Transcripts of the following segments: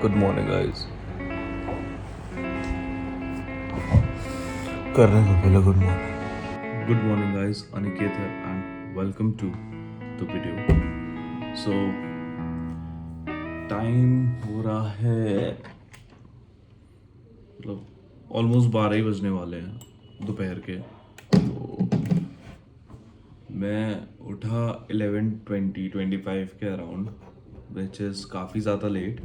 Good morning guys. करने से पहले गुड मॉर्निंग गाइस, अनिकेत है and welcome to the video. So time हो रहा है मतलब ऑलमोस्ट 12 ही बजने वाले हैं दोपहर के। तो मैं उठा 11:20-25 के अराउंड, विच इज़ काफ़ी ज़्यादा लेट।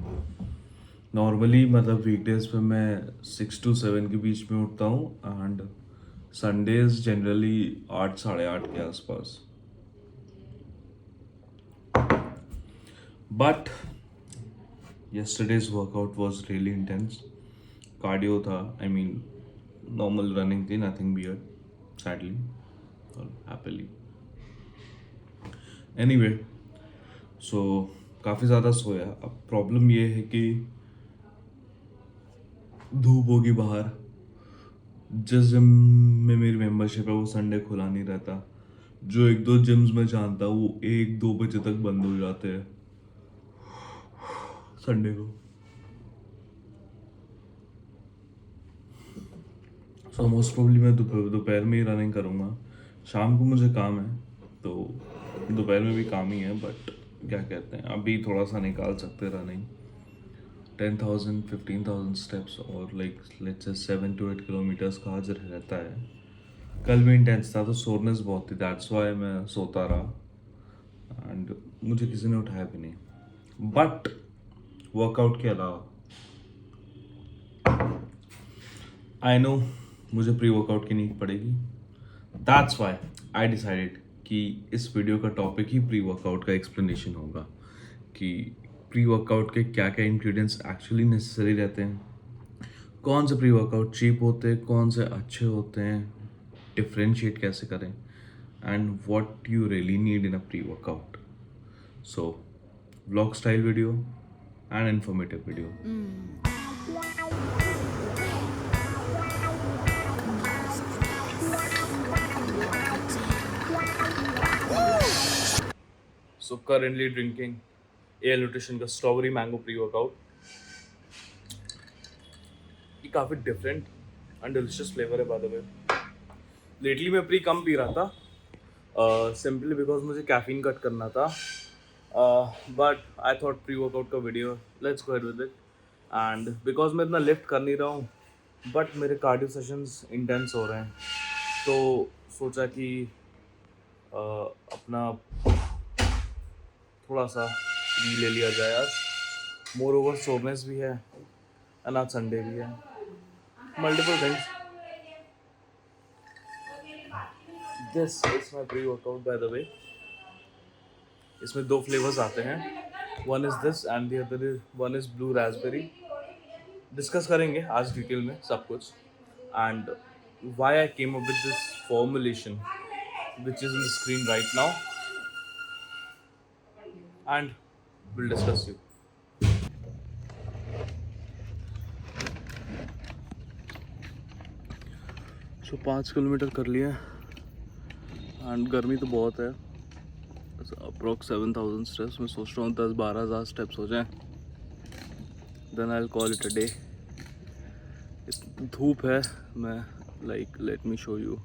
नॉर्मली मतलब वीकडेज पे मैं 6 to 7 के बीच में उठता हूँ एंड संडेज जनरली 8 साढ़े 8 के आसपास। But yesterday's workout was really intense. Cardio था, आई मीन नॉर्मल रनिंग थी, नथिंग वियर्ड सैडली और हैप्पीली। एनीवे, सो काफ़ी ज़्यादा सोया। अब प्रॉब्लम ये है कि धूप होगी बाहर, जिस जिम में मेरी मेंबरशिप है वो संडे खुला नहीं रहता। जो एक दो जिम्स में जानता हूँ वो 1-2 बजे तक बंद हो जाते हैं संडे को। सो मोस्ट प्रोबली मैं दोपहर में ही रनिंग करूँगा। शाम को मुझे काम है तो दोपहर में भी काम ही है, बट क्या कहते हैं, अभी थोड़ा सा निकाल सकते रनिंग 10,000-15,000 स्टेप्स और like let's say 7 to 8 kilometres का आज रहता है। कल भी इंटेंस था तो सोरनेस बहुत थी, दैट्स वाई मैं सोता रहा एंड मुझे किसी ने उठाया भी नहीं। बट वर्कआउट के अलावा आई नो मुझे प्री वर्कआउट की नीड पड़ेगी। दैट्स वाई आई डिसाइडेड कि इस वीडियो का टॉपिक ही प्री वर्कआउट का एक्सप्लेनेशन होगा कि प्री वर्कआउट के क्या क्या इंग्रेडिएंट्स एक्चुअली नेसेसरी रहते हैं, कौन से प्री वर्कआउट चीप होते हैं, कौन से अच्छे होते हैं, डिफ्रेंशिएट कैसे करें and what you really need in a pre workout. So vlog style video and informative video. So currently drinking AL Nutrition का स्ट्रॉबेरी मैंगो प्री वर्कआउट। ये काफ़ी डिफरेंट एंड डिलिशियस फ्लेवर है बाय द वे। लेटली मैं pre कम पी रहा था simply because मुझे कैफीन कट करना था, but I thought pre workout का video let's go ahead with it. And because मैं इतना लिफ्ट कर नहीं रहा हूँ बट मेरे कार्डियो सेशंस इंटेंस हो रहे हैं, तो सोचा कि अपना थोड़ा सा ली ले लिया जाए आज। मोर ओवर सोरनेस भी है एंड आज संडे भी है, multiple things. This is my pre workout bye the वे। इसमें 2 फ्लेवर्स आते हैं, one is this and the other is one is blue Raspberry. Discuss करेंगे आज डिटेल में सब कुछ and why I came up with this formulation which is on the screen right now and we'll discuss you. So 5 kilometre कर लिया and गर्मी तो बहुत है, अप्रॉक्स 7,000 स्टेप्स। मैं सोच रहा हूँ 10-12,000 स्टेप्स हो जाएं, then I will call it a day. धूप है, मैं like let me show you.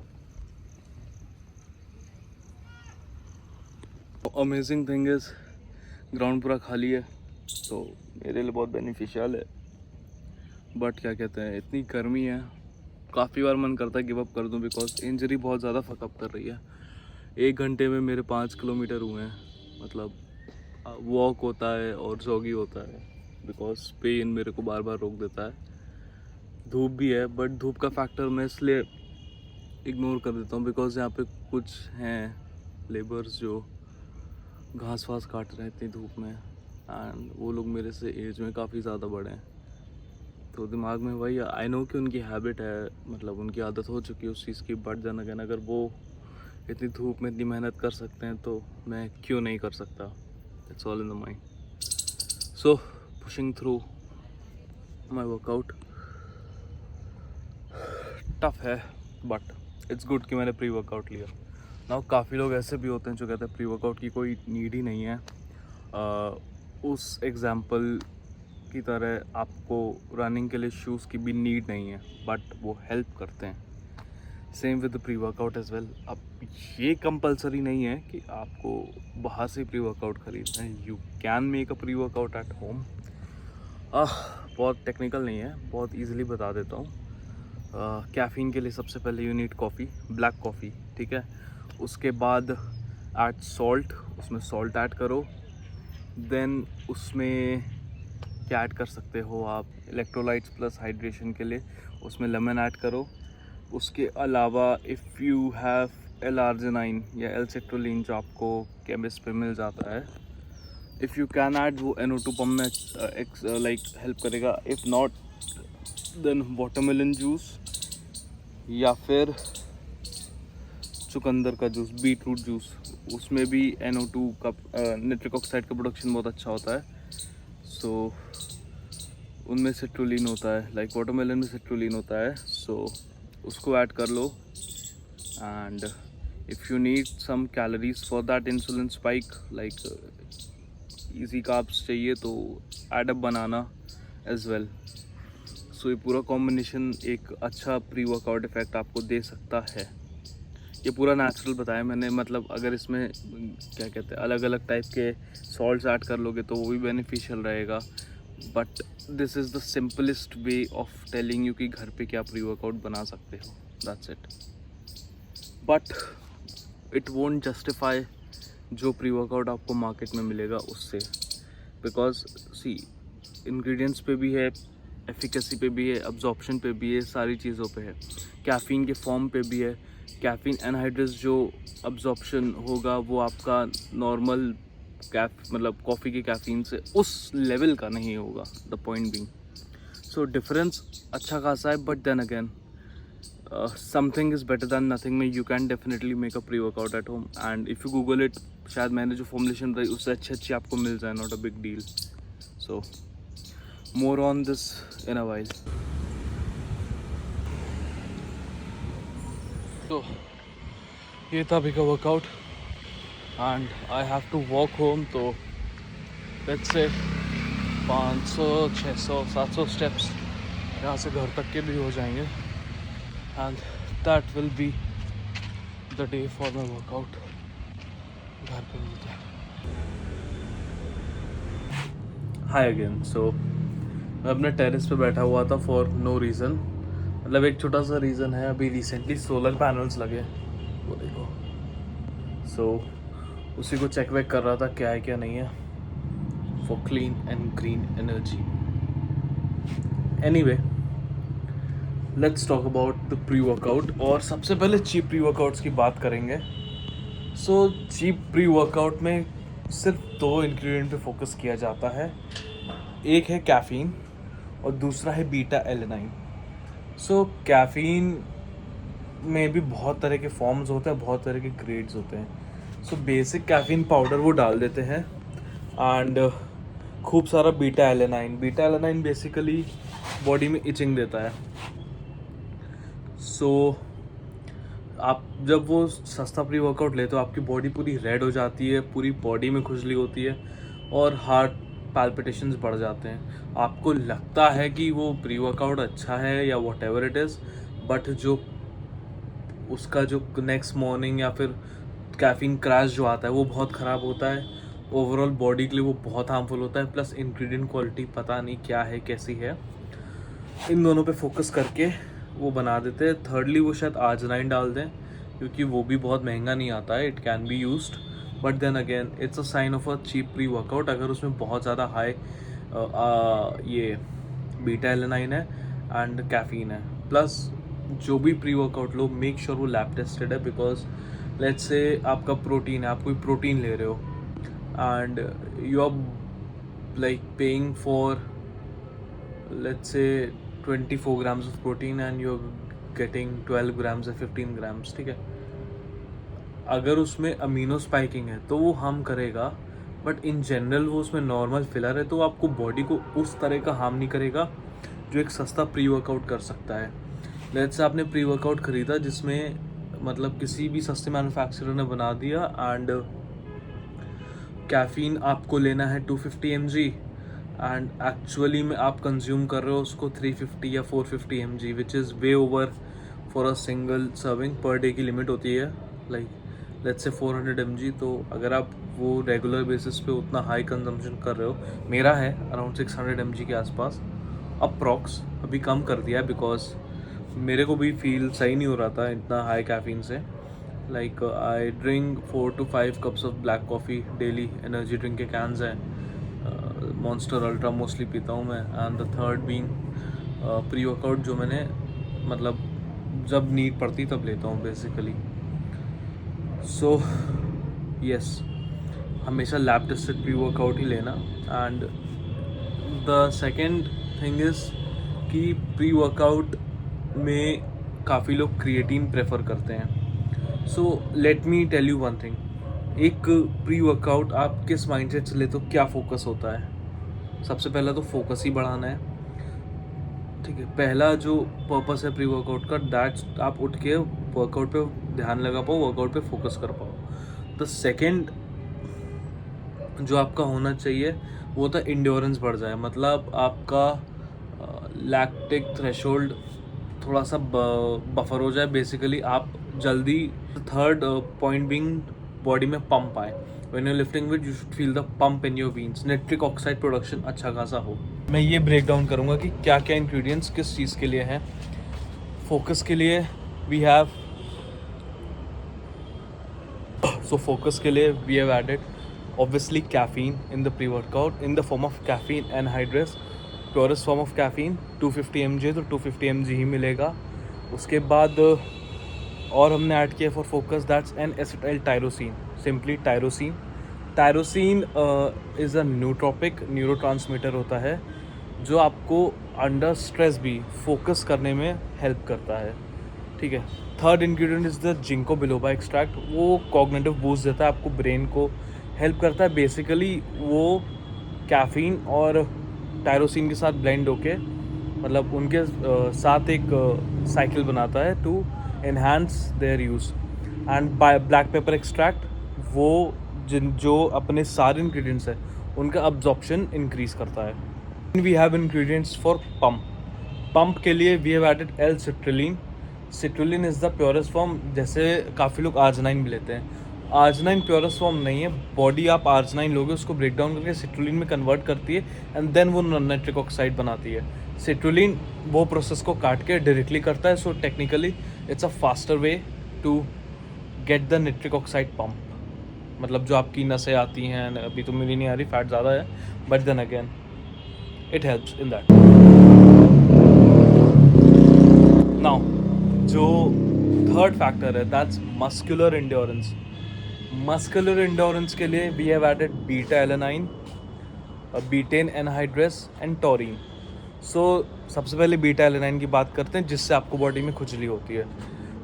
Amazing thing is ground पूरा खाली है तो मेरे लिए बहुत बेनिफिशियल है, बट क्या कहते हैं, इतनी गर्मी है काफ़ी बार मन करता है गिव अप कर दूं बिकॉज इंजरी बहुत ज़्यादा फकअप कर रही है। 1 घंटे में मेरे 5 किलोमीटर हुए हैं, मतलब वॉक होता है और जॉगी होता है बिकॉज पेन मेरे को बार बार रोक देता है। धूप भी है बट धूप का फैक्टर मैं इसलिए इग्नोर कर देता हूँ बिकॉज यहाँ पे कुछ हैं लेबर्स जो घास वास काट रहे हैं इतनी धूप में एंड वो लोग मेरे से एज में काफ़ी ज़्यादा बड़े हैं, तो दिमाग में वही आई नो कि उनकी हैबिट है, मतलब उनकी आदत हो चुकी है उस चीज़ की, बट जन अगेन अगर वो इतनी धूप में इतनी मेहनत कर सकते हैं तो मैं क्यों नहीं कर सकता। It's all in the mind. So pushing through my workout. Tough है बट इट्स गुड कि मैंने प्री वर्कआउट लिया ना। काफ़ी लोग ऐसे भी होते हैं जो कहते हैं प्री वर्कआउट की कोई नीड ही नहीं है। उस एग्ज़ाम्पल की तरह आपको रनिंग के लिए शूज़ की भी नीड नहीं है, बट वो हेल्प करते हैं। Same with pre workout as well. अब ये कंपलसरी नहीं है कि आपको बाहर से प्री वर्कआउट खरीदना है, you can make a pre workout at home. बहुत टेक्निकल नहीं है, बहुत इजीली बता देता हूँ। कैफ़ीन के लिए सबसे पहले you need coffee, black coffee, ठीक है। उसके बाद ऐड सॉल्ट, उसमें सॉल्ट ऐड करो। देन उसमें क्या ऐड कर सकते हो आप, इलेक्ट्रोलाइट्स प्लस हाइड्रेशन के लिए उसमें लेमन ऐड करो। उसके अलावा इफ़ यू हैव L-arginine या L-citrulline जो आपको केमिस्ट पे मिल जाता है, इफ़ यू कैन ऐड, वो NO2 पम्प में लाइक हेल्प करेगा। If not then watermelon juice या फिर चुकंदर का जूस, बीट रूट जूस, उसमें भी NO2 का नाइट्रिक ऑक्साइड का प्रोडक्शन बहुत अच्छा होता है। सो उनमें सिट्रुलिन होता है, लाइक वाटरमेलन में सिट्रुलिन होता है, सो उसको ऐड कर लो। And if you need some calories for that insulin spike, like easy carbs चाहिए तो add a banana as well. So ये पूरा कॉम्बिनेशन एक अच्छा प्री वर्कआउट इफेक्ट आपको दे सकता है। ये पूरा नेचुरल बताया मैंने, मतलब अगर इसमें क्या कहते हैं अलग अलग टाइप के सॉल्ट्स ऐड कर लोगे तो वो भी बेनिफिशियल रहेगा, but this is the simplest way of telling you कि घर पे क्या प्री वर्कआउट बना सकते हो, that's it. But it won't justify जो प्री वर्कआउट आपको मार्केट में मिलेगा उससे, बिकॉज सी इंग्रेडिएंट्स पे भी है, एफिकेसी पे भी है, अब्जॉर्प्शन पे भी है, सारी चीज़ों पे है। कैफ़ीन के फॉर्म पे भी है। कैफ़ीन एनहाइड्रस जो अब्जॉर्प्शन होगा वो आपका नॉर्मल मतलब कॉफ़ी के कैफ़ीन से उस लेवल का नहीं होगा, the point being. So difference अच्छा खासा है, but then again something is better than nothing में you can definitely make a pre workout at home. And if you Google it, शायद मैंने जो फॉर्मुलेशन बताई उससे अच्छी आपको मिल जाए, not a big deal. So more on this in a while. तो ये था अभी का workout and I have to walk home. तो लेट्स से 500 600 700 स्टेप्स यहाँ से घर तक के भी हो जाएंगे, and that will be the day for my workout. घर पे मिलते हैं। हाय अगेन। सो मैं अपने टेरेस पे बैठा हुआ था फॉर नो रीज़न, मतलब एक छोटा सा रीज़न है, अभी रिसेंटली सोलर पैनल्स लगे, वो देखो। सो उसी को चेक वेक कर रहा था क्या है क्या नहीं है, for clean and green energy. Anyway, let's talk about the pre workout. और सबसे पहले चीप प्री वर्कआउट्स की बात करेंगे। सो चीप प्री वर्कआउट में सिर्फ 2 इंग्रेडिएंट पे फोकस किया जाता है, एक है कैफ़ीन और दूसरा है बीटा एलेनाइन। सो कैफ़ीन में भी बहुत तरह के फॉर्म्स होते हैं, बहुत तरह के ग्रेड्स होते हैं। सो बेसिक कैफ़ीन पाउडर वो डाल देते हैं, एंड खूब सारा बीटा एलेनाइन बेसिकली बॉडी में इचिंग देता है। सो आप जब वो सस्ता प्री वर्कआउट लेते हो आपकी बॉडी पूरी रेड हो जाती है, पूरी बॉडी में खुजली होती है और हार्ट पैल्पिटेशंस बढ़ जाते हैं। आपको लगता है कि वो प्री वर्कआउट अच्छा है या what ever it is, but जो उसका जो नेक्स्ट मॉर्निंग या फिर कैफ़ीन क्रैश जो आता है वो बहुत ख़राब होता है। ओवरऑल बॉडी के लिए वो बहुत हार्मफुल होता है, प्लस इंग्रेडिएंट क्वालिटी पता नहीं क्या है कैसी है। इन दोनों पे फोकस करके वो बना देते हैं। थर्डली वो शायद आर्जिनाइन डाल दें, क्योंकि वो भी बहुत महंगा नहीं आता है, it can be used, but then again it's a sign of a cheap pre workout अगर उसमें बहुत ज़्यादा हाई ये बीटा एलेनाइन है एंड कैफ़ीन है। प्लस जो भी प्री वर्कआउट लो मेक श्योर वो लैब टेस्टेड है, बिकॉज लेट्स से आपका प्रोटीन है, आप कोई प्रोटीन ले रहे हो and you are like paying for let's say 24 grams of protein and you're getting 12 grams or 15 grams, ठीक है। अगर उसमें अमीनो स्पाइकिंग है तो वो हार्म करेगा, बट इन जनरल वो उसमें नॉर्मल फिलर है तो आपको बॉडी को उस तरह का हार्म नहीं करेगा जो एक सस्ता प्री वर्कआउट कर सकता है। लेट्स से आपने प्री वर्कआउट खरीदा जिसमें मतलब किसी भी सस्ते मैन्युफैक्चरर ने बना दिया, एंड कैफ़ीन आपको लेना है 250 mg एंड एक्चुअली में आप कंज्यूम कर रहे हो उसको 350 या 450 mg, which is way over for a single serving. Per day की लिमिट होती है लाइक लेट्स से 400 mg। तो अगर आप वो रेगुलर बेसिस पे उतना हाई कंजम्पशन कर रहे हो, मेरा है अराउंड 600 mg के आसपास अप्रॉक्स। अभी कम कर दिया है बिकॉज मेरे को भी फील सही नहीं हो रहा था इतना हाई कैफीन से। Like I drink 4 to 5 cups of black coffee daily. Energy drink के कैंस हैं, मॉन्स्टर अल्ट्रा मोस्टली पीता हूँ मैं, and the third being pre workout, जो मैंने मतलब जब नीड पड़ती तब लेता हूँ बेसिकली। सो यस, हमेशा लैब टेस्टेड प्री वर्कआउट ही लेना। And the second thing is कि प्री वर्कआउट में काफ़ी लोग क्रिएटिन प्रेफर करते हैं। So let me tell you one thing, एक प्री वर्कआउट आप किस माइंडसेट से ले तो क्या फोकस होता है? सबसे पहला तो फोकस ही बढ़ाना है, ठीक है। पहला जो पर्पस है प्री वर्कआउट का, दैट आप उठ के वर्कआउट पे ध्यान लगा पाओ, वर्कआउट पे फोकस कर पाओ। द सेकेंड जो आपका होना चाहिए वो था इंड्योरेंस बढ़ जाए, मतलब आपका लैक्टिक थ्रेशोल्ड थोड़ा सा बफर हो जाए बेसिकली, आप जल्दी। थर्ड पॉइंट बीइंग बॉडी में पंप आए। When you lifting weight you should feel the pump in your veins, nitric oxide production अच्छा खासा हो। मैं ये ब्रेक डाउन करूँगा कि क्या क्या इंग्रेडिएंट्स किस चीज़ के लिए हैं। फोकस के लिए वी हैव फोकस के लिए we have added obviously caffeine in the pre-workout in the form of caffeine anhydrous, purest form of caffeine 250 mg, तो 250 mg ही मिलेगा। उसके बाद और हमने ऐड किया for focus, that's N acetyl tyrosine, simply tyrosine. Tyrosine is a nootropic, neurotransmitter होता है जो आपको अंडर स्ट्रेस भी फोकस करने में हेल्प करता है, ठीक है। Third ingredient is the ginkgo biloba extract, वो कॉग्निटिव बूस्ट देता है, आपको ब्रेन को हेल्प करता है। बेसिकली वो कैफीन और टायरोसिन के साथ ब्लेंड होके, मतलब उनके साथ एक साइकिल बनाता है to enhance their use. And black pepper extract, वो जो अपने सारे इंग्रेडिएंट्स हैं उनका अब्जॉर्प्शन इंक्रीज करता है। We have ingredients for pump. Pump के लिए we have added L citrulline. Citrulline is the purest form, जैसे काफ़ी लोग आर्जिनाइन भी लेते हैं। आर्जिनाइन प्योरेस्ट फॉर्म नहीं है, बॉडी आप आर्जिनाइन लोगे उसको ब्रेक डाउन करके सिट्रुलिन में कन्वर्ट करती है एंड देन वो नाइट्रिक ऑक्साइड बनाती है। सिट्रुलिन वो प्रोसेस को काट के डायरेक्टली करता है, so technically it's a faster way to get the nitric oxide pump. मतलब जो आपकी नसें आती हैं, अभी तो मेरी नहीं आ रही, फैट ज़्यादा है, but then again it helps in that. Now जो थर्ड फैक्टर है that's muscular endurance. Muscular endurance के लिए we have added beta alanine, betaine anhydrous and taurine. So सबसे पहले बीटा एलेनाइन की बात करते हैं, जिससे आपको बॉडी में खुजली होती है।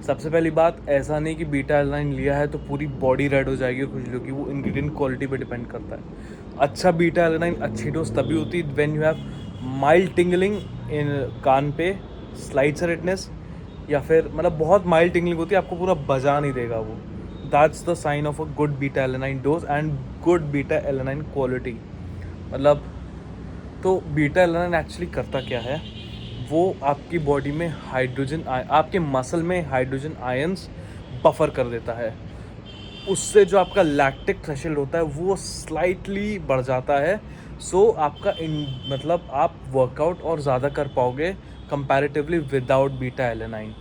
सबसे पहली बात, ऐसा नहीं कि बीटा एलेनाइन लिया है तो पूरी बॉडी रेड हो जाएगी और खुजली होगी, वो इंग्रेडिएंट क्वालिटी पे डिपेंड करता है। अच्छा बीटा एलेनाइन अच्छी डोज तभी होती है when you have mild tingling in कान पे, स्लाइट रेडनेस, या फिर मतलब बहुत माइल्ड टिंगलिंग होती है, आपको पूरा बजा नहीं देगा वो। That's the sign of a good beta alanine dose and good beta alanine quality. मतलब तो बीटा एलेनाइन एक्चुअली करता क्या है, वो आपकी बॉडी में हाइड्रोजन, आपके मसल में हाइड्रोजन आयंस बफर कर देता है। उससे जो आपका लैक्टिक थ्रेशोल्ड होता है वो स्लाइटली बढ़ जाता है। सो आपका मतलब आप वर्कआउट और ज़्यादा कर पाओगे कंपैरेटिवली विदाउट बीटा एलेनाइन,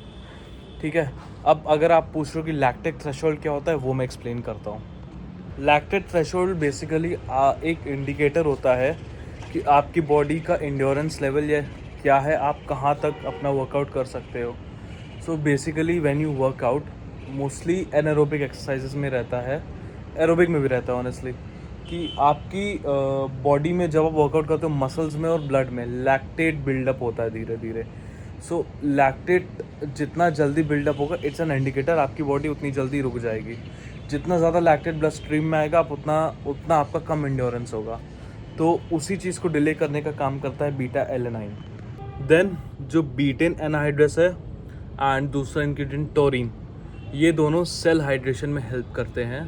ठीक है। अब अगर आप पूछ रहे हो कि लैक्टिक थ्रेशोल्ड क्या होता है, वो मैं एक्सप्लेन करता हूँ। लैक्टिक थ्रेशोल्ड बेसिकली एक इंडिकेटर होता है कि आपकी बॉडी का एंड्योरेंस लेवल या क्या है, आप कहाँ तक अपना वर्कआउट कर सकते हो। So basically when you workout, mostly anaerobic exercises में रहता है, एरोबिक में भी रहता है ऑनेस्टली, कि आपकी बॉडी में जब आप वर्कआउट करते हो मसल्स में और ब्लड में लैक्टेट बिल्डअप होता है धीरे धीरे। सो लैक्टेट जितना जल्दी बिल्डअप होगा, इट्स एन इंडिकेटर आपकी बॉडी उतनी जल्दी रुक जाएगी। जितना ज़्यादा लैक्टेट ब्लड स्ट्रीम में आएगा, आप उतना आपका कम एंड्योरेंस होगा। तो उसी चीज़ को डिले करने का काम करता है बीटा एलेनाइन। देन जो बीटेन एनहाइड्रस है एंड दूसरा इंग्रेडिएंट टोरिन, ये दोनों सेल हाइड्रेशन में हेल्प करते हैं,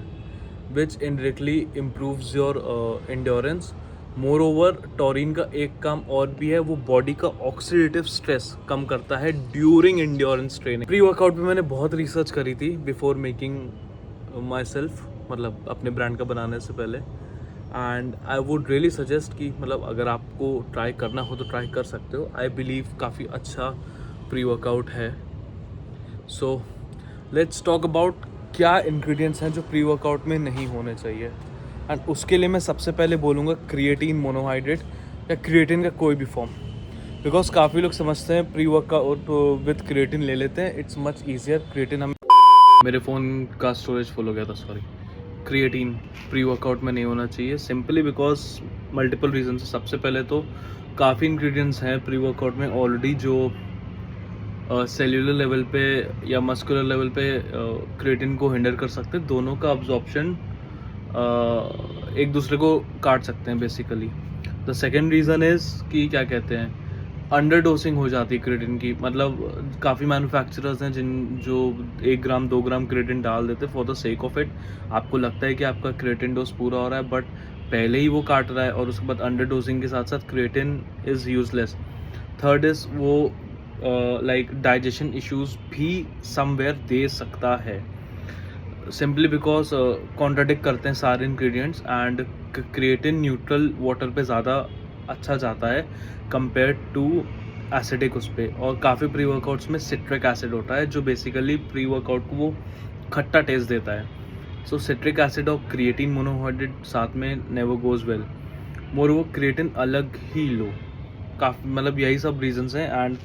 which indirectly improves your endurance. Moreover taurine का एक काम और भी है, वो बॉडी का ऑक्सीडेटिव स्ट्रेस कम करता है during endurance training. Pre workout पे मैंने बहुत रिसर्च करी थी बिफोर मेकिंग माई सेल्फ, मतलब अपने ब्रांड का बनाने से पहले। And I would really suggest कि मतलब अगर आपको ट्राई करना हो तो ट्राई कर सकते हो। आई बिलीव काफ़ी अच्छा प्री वर्कआउट है। सो लेट्स टॉक अबाउट क्या इंग्रेडिएंट्स हैं जो प्री वर्कआउट में नहीं होने चाहिए। एंड उसके लिए मैं सबसे पहले बोलूँगा क्रिएटिन मोनोहाइड्रेट या क्रिएटिन का कोई भी फॉर्म। बिकॉज काफ़ी लोग समझते हैं प्री वर्कआउट विद क्रिएटिन ले लेते हैं, इट्स मच ईजियर। क्रिएटिन हम मेरे फ़ोन का स्टोरेज फुल हो गया था, सॉरी। क्रिएटिन प्री वर्कआउट में नहीं होना चाहिए सिंपली बिकॉज मल्टीपल रीजन से। सबसे पहले तो काफ़ी इंग्रेडिएंट्स हैं प्री वर्कआउट में ऑलरेडी जो सेल्यूलर लेवल पे या मस्कुलर लेवल पे क्रिएटिन को हिंडर कर सकते हैं। दोनों का अब्जॉर्प्शन एक दूसरे को काट सकते हैं basically. The second reason is कि क्या कहते हैं, अंडर डोसिंग हो जाती है क्रिएटिन की। मतलब काफ़ी मैन्युफैक्चरर्स हैं जो 1 ग्राम 2 ग्राम क्रिएटिन डाल देते हैं for the sake of it. आपको लगता है कि आपका क्रिएटिन डोज पूरा हो रहा है, बट पहले ही वो काट रहा है और उसके बाद अंडर डोजिंग के साथ साथ creatine is useless. Third is वो लाइक डाइजेशन इश्यूज भी समवेयर दे सकता है सिंपली बिकॉज कॉन्ट्राडिक्ट करते हैं सारे ingredients. And creatine neutral water पे ज़्यादा अच्छा जाता है कंपेयर टू एसिडिक उस पर। और काफ़ी प्री वर्कआउट्स में सिट्रिक एसिड होता है जो बेसिकली प्री वर्कआउट को वो खट्टा टेस्ट देता है। सो सिट्रिक एसिड और क्रिएटिन मोनोहाइड्रेट साथ में नेवर गोज वेल। मोर वो क्रिएटिन अलग ही लो, काफ़ी मतलब यही सब रीजंस हैं। एंड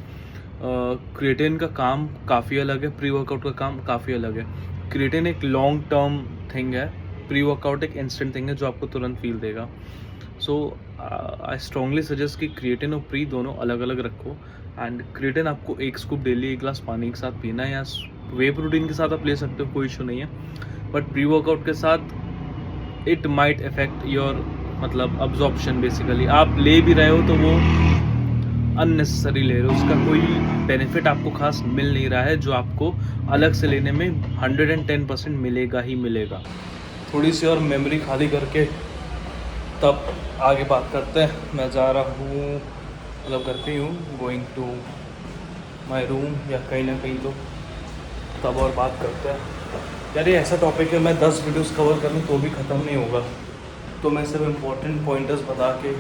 क्रिएटिन का काम काफ़ी अलग है, प्री वर्कआउट का काम काफ़ी अलग है। क्रिएटिन एक लॉन्ग टर्म थिंग है, प्री वर्कआउट एक इंस्टेंट थिंग है जो आपको तुरंत फील देगा। सो आई स्ट्रांगली सजेस्ट कि क्रिएटिन और प्री दोनों अलग अलग रखो। एंड क्रिएटिन आपको 1 स्कूप डेली 1 ग्लास पानी के साथ पीना है, या वे प्रोटीन के साथ आप ले सकते हो, कोई इशू नहीं है। बट प्री वर्कआउट के साथ इट माइट अफेक्ट योर मतलब अब्जॉर्प्शन। बेसिकली आप ले भी रहे हो तो वो अननेसेसरी ले रहे हो, उसका कोई बेनिफिट आपको खास मिल नहीं रहा है जो आपको अलग से लेने में 110% मिलेगा ही मिलेगा। थोड़ी सी और मेमोरी खाली करके तब आगे बात करते हैं। मैं जा रहा हूँ, मतलब घर पे ही हूँ, गोइंग टू माई रूम या कहीं ना कहीं, तो तब और बात करते हैं। यार ये ऐसा टॉपिक है, मैं 10 वीडियोस कवर कर लूँ तो भी ख़त्म नहीं होगा। तो मैं सिर्फ इम्पोर्टेंट पॉइंटर्स बता के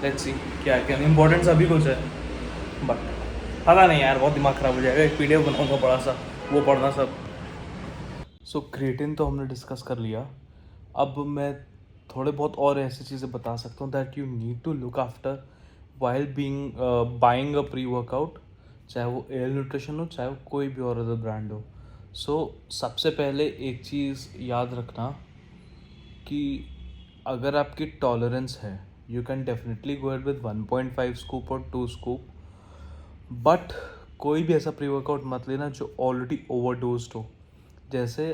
लेट्स सी क्या क्या इंपॉर्टेंट अभी कुछ है, बट पता नहीं यार, बहुत दिमाग ख़राब हो जाएगा। एक PDF बनाऊंगा बड़ा सा, वो पढ़ना सब। सो क्रिएटिन तो हमने डिस्कस कर लिया। अब मैं थोड़े बहुत और ऐसी चीज़ें बता सकता हूँ that you need to look after while being buying a pre workout, चाहे वो एयर न्यूट्रिशन हो, चाहे वो कोई भी और अदर ब्रांड हो। सो सबसे पहले एक चीज़ याद रखना कि अगर आपकी टॉलरेंस है, you can definitely go ahead with 1.5 scoop और 2 स्कूप। बट कोई भी ऐसा प्री वर्कआउट मत लेना जो ऑलरेडी ओवरडोज्ड हो। जैसे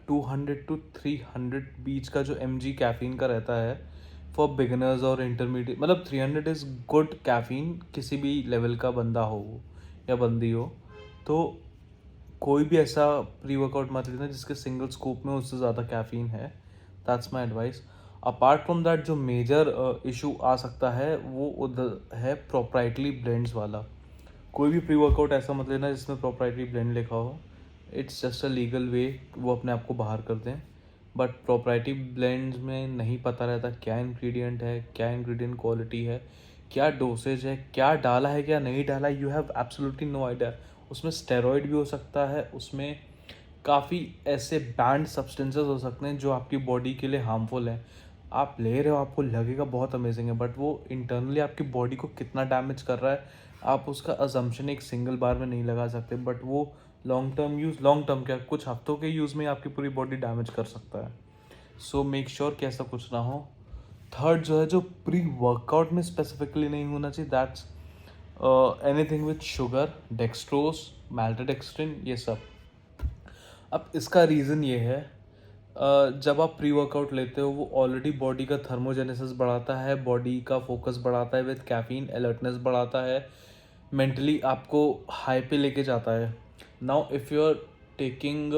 200 to 300 बीच का जो mg कैफीन का रहता है फॉर बिगिनर्स और इंटरमीडिएट, मतलब 300 इज़ गुड कैफीन किसी भी लेवल का बंदा हो या बंदी हो। तो कोई भी ऐसा प्री वर्कआउट मत लेना जिसके सिंगल स्कूप में उससे ज़्यादा कैफीन है। That's my advice. Apart from that जो मेजर इशू आ सकता है वो उधर है प्रोप्राइटरी ब्लेंड्स वाला। कोई भी प्री वर्कआउट ऐसा मत लेना जिसमें प्रोप्राइटरी ब्लेंड लिखा हो। It's just a legal way वो अपने आप को बाहर कर दें, बट प्रोप्राइटरी ब्लेंड्स में नहीं पता रहता क्या इंग्रेडिएंट है, क्या इंग्रेडिएंट क्वालिटी है, क्या डोसेज है, क्या डाला है क्या नहीं डाला है। You have absolutely no idea. उसमें स्टेरॉइड भी हो सकता है, उसमें काफ़ी ऐसे बैंड सब्सटेंसेस हो सकते हैं जो आपकी बॉडी के लिए हार्मफुल हैं। आप ले रहे हो, आपको लगेगा बहुत अमेजिंग है, बट वो इंटरनली आपकी बॉडी को कितना डैमेज कर रहा है आप उसका अजम्पशन एक सिंगल बार में नहीं लगा सकते। बट वो लॉन्ग टर्म क्या, कुछ हफ्तों के यूज़ में आपकी पूरी बॉडी डैमेज कर सकता है। सो मेक श्योर कि ऐसा कुछ ना हो। थर्ड जो है, जो प्री वर्कआउट में स्पेसिफिकली नहीं होना चाहिए, that's anything with sugar, dextrose, maltodextrin, ये सब। अब इसका रीज़न ये है, जब आप प्री वर्कआउट लेते हो वो ऑलरेडी बॉडी का थर्मोजेनेसिस बढ़ाता है, बॉडी का फोकस बढ़ाता है, विद कैफीन अलर्टनेस बढ़ाता है, मेंटली आपको हाई पे लेके जाता है। Now if you are taking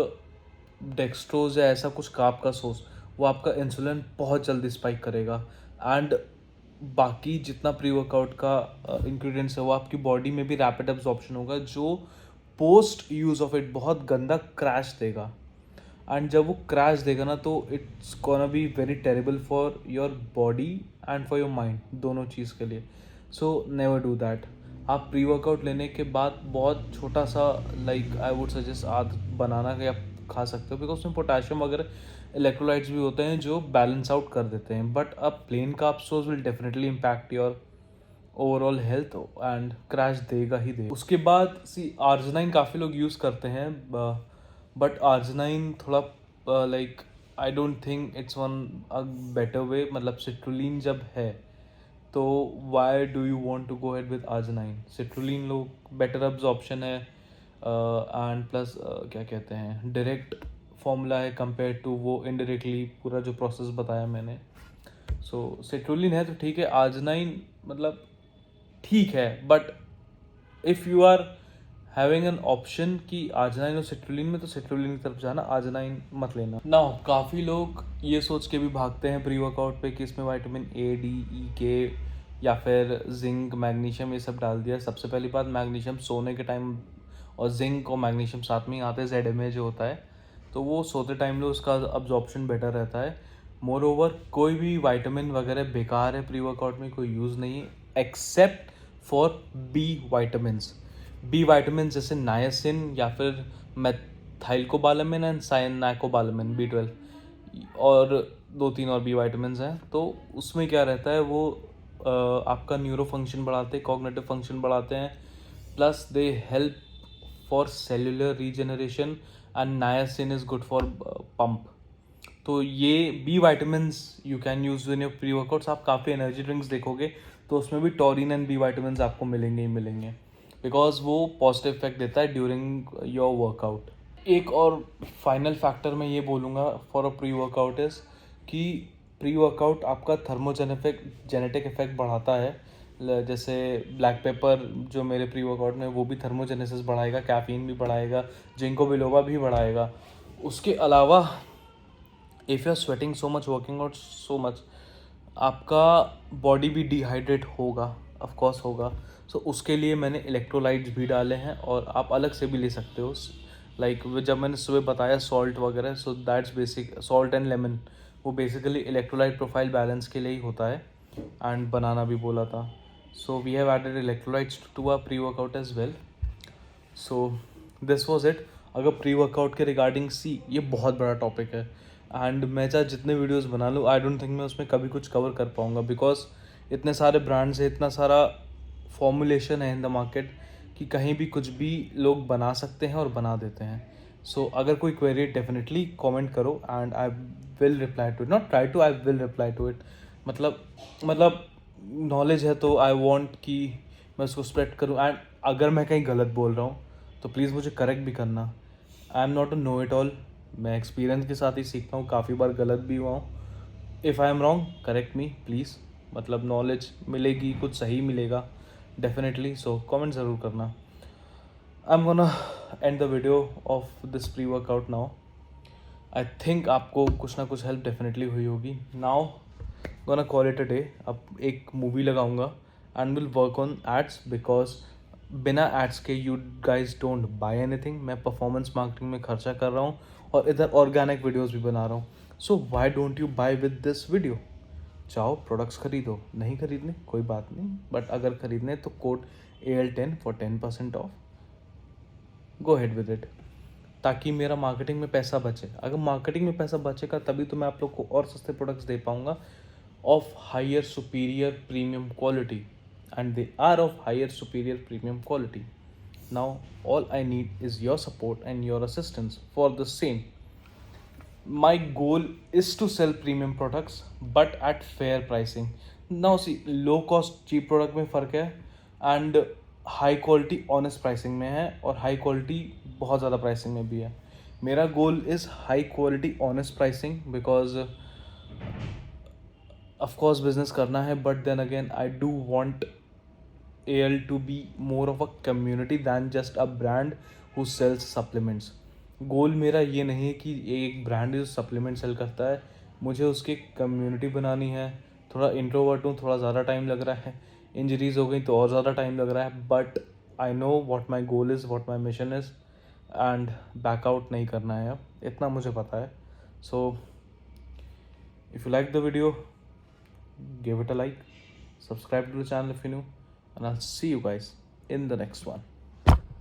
dextrose या ऐसा कुछ कार्ब का सोर्स, वो आपका इंसुलिन बहुत जल्दी स्पाइक करेगा। एंड बाकी जितना प्री वर्कआउट का इंग्रेडिएंट्स है वो आपकी बॉडी में भी रैपिड एब्जॉर्प्शन होगा, जो पोस्ट यूज़ ऑफ इट बहुत गंदा क्रैश देगा। एंड जब वो क्रैश देगा ना तो it's gonna be very terrible for your body and for your mind, दोनों चीज़ के लिए। So never do that. आप प्री वर्कआउट लेने के बाद बहुत छोटा सा लाइक आई वुड सजेस्ट आध बनाना या खा सकते हो, बिकॉज उसमें पोटेशियम वगैरह इलेक्ट्रोलाइट्स भी होते हैं जो बैलेंस आउट कर देते हैं। बट अब plain carb source will definitely impact your overall health and crash देगा ही देगा। उसके बाद आर्जिनाइन काफ़ी लोग यूज़ करते हैं, बट आर्जिनाइन थोड़ा like I don't think it's one a better way. मतलब सिट्रुलिन जब है तो why do you want to go head with arginine? Citrulline लोग बेटर अब्जॉर्प्शन है एंड प्लस क्या कहते हैं डायरेक्ट फॉर्मूला है कंपेयर टू वो इनडायरेक्टली पूरा जो प्रोसेस बताया मैंने। सो सिट्रुलिन है तो ठीक है, आर्जिनाइन मतलब ठीक है, but if you are having an option कि आर्जिनाइन और सिट्रुलिन में, तो सिट्रुलिन की तरफ जाना, आर्जिनाइन मत लेना। नाउ काफ़ी लोग ये सोच के भी भागते हैं प्री वर्कआउट पे कि इसमें विटामिन ए, डी, ई, के या फिर जिंक, मैग्नीशियम ये सब डाल दिया। सबसे पहली बात, मैग्नीशियम सोने के टाइम, और जिंक और मैग्नीशियम साथ में ही आते हैं, ZMA जो होता है, तो वो सोते टाइम में उसका अब्जॉर्प्शन बेटर रहता है। मोर ओवर कोई भी विटामिन वगैरह बेकार है प्री वर्कआउट में, कोई यूज़ नहीं है except for B vitamins. B vitamin जैसे नायसिन या फिर मेथाइलकोबालामिन एंड साइनाकोबालामिन, B12 और 2-3 और बी विटामिन हैं। तो उसमें क्या रहता है, वो आपका न्यूरो फंक्शन बढ़ाते हैं, कॉग्निटिव फंक्शन बढ़ाते हैं, plus they help for cellular regeneration and niacin is good for pump. तो ये B vitamins you can use in your pre workouts. आप काफ़ी एनर्जी ड्रिंक्स देखोगे तो उसमें भी टॉरिन एंड बी विटामिन्स आपको मिलेंगे ही मिलेंगे, बिकॉज वो पॉजिटिव इफेक्ट देता है ड्यूरिंग योर वर्कआउट। एक और फाइनल फैक्टर मैं ये बोलूँगा for a pre workout is कि प्री वर्कआउट आपका जेनेटिक इफेक्ट बढ़ाता है। जैसे ब्लैक पेपर जो मेरे प्री वर्कआउट में, वो भी थर्मोजेनेसिस बढ़ाएगा, कैफीन भी बढ़ाएगा, जिंको बिलोबा भी बढ़ाएगा। उसके अलावा if you are sweating so much, working out so much, आपका बॉडी भी डिहाइड्रेट होगा, ऑफ कोर्स होगा। सो उसके लिए मैंने इलेक्ट्रोलाइट्स भी डाले हैं, और आप अलग से भी ले सकते हो। लाइक जब मैंने सुबह बताया सॉल्ट वगैरह, so that's basic, salt and lemon, वो बेसिकली इलेक्ट्रोलाइट प्रोफाइल बैलेंस के लिए ही होता है। एंड बनाना भी बोला था। So we have added electrolytes to our pre workout as well. So this was it. अगर प्री वर्कआउट के रिगार्डिंग ये बहुत बड़ा टॉपिक है, एंड मैं चाहे जितने वीडियोस बना लूँ, आई डोंट थिंक मैं उसमें कभी कुछ कवर कर पाऊँगा, बिकॉज इतने सारे ब्रांड्स हैं, इतना सारा फॉर्मुलेशन है इन द मार्केट कि कहीं भी कुछ भी लोग बना सकते हैं और बना देते हैं। सो अगर कोई क्वेरी, डेफिनेटली कमेंट करो and I will reply to it, not try to, I will reply to it. मतलब नॉलेज है तो आई वॉन्ट कि मैं उसको स्प्रेड करूँ, एंड अगर मैं कहीं गलत बोल रहा हूँ तो प्लीज़ मुझे करेक्ट भी करना। I am not a know it all, मैं एक्सपीरियंस के साथ ही सीखता हूँ, काफ़ी बार गलत भी हुआ हूँ। If I am wrong, correct me please. मतलब नॉलेज मिलेगी, कुछ सही मिलेगा डेफिनेटली। सो कमेंट ज़रूर करना। I am gonna end the video of this pre workout now. I think आपको कुछ ना कुछ हेल्प डेफिनेटली हुई होगी। Now gonna call it a day. अब एक मूवी लगाऊंगा and will work on ads, because बिना एड्स के you guys don't buy anything. मैं परफॉर्मेंस मार्केटिंग में खर्चा कर रहा हूँ और इधर ऑर्गेनिक वीडियोस भी बना रहा हूँ। So why don't you buy with this video? चाहो प्रोडक्ट्स खरीदो, नहीं खरीदने कोई बात नहीं, बट अगर खरीदने तो code AL10 for 10% of, go head with it, ताकि मेरा मार्केटिंग में पैसा बचे। अगर मार्केटिंग में पैसा बचेगा तभी तो मैं आप लोग को और सस्ते प्रोडक्ट्स दे पाऊँगा of higher superior premium quality, and they are of higher superior premium quality. Now all I need is your support and your assistance for the same. My goal is to sell premium products but at fair pricing. Now see, low cost cheap product में फ़र्क है and high quality honest pricing में है, और high quality बहुत ज़्यादा pricing में भी है। मेरा goal is high quality honest pricing because of course business करना है, but then again I do want AL to be more of a community than just a brand who sells supplements. गोल मेरा ये नहीं है कि एक ब्रांड जो supplement cell करता है, मुझे उसकी कम्युनिटी बनानी है, थोड़ा इंट्रोवर्ट हूँ, थोड़ा ज़्यादा टाइम लग रहा है, इंजरीज हो गई तो और ज़्यादा टाइम लग रहा है, but I know what my goal is, what my mission is, and back out नहीं करना है अब, इतना मुझे पता है. So if you like the video, give it a like, subscribe to the channel if you're new, and I'll see you guys in the next one.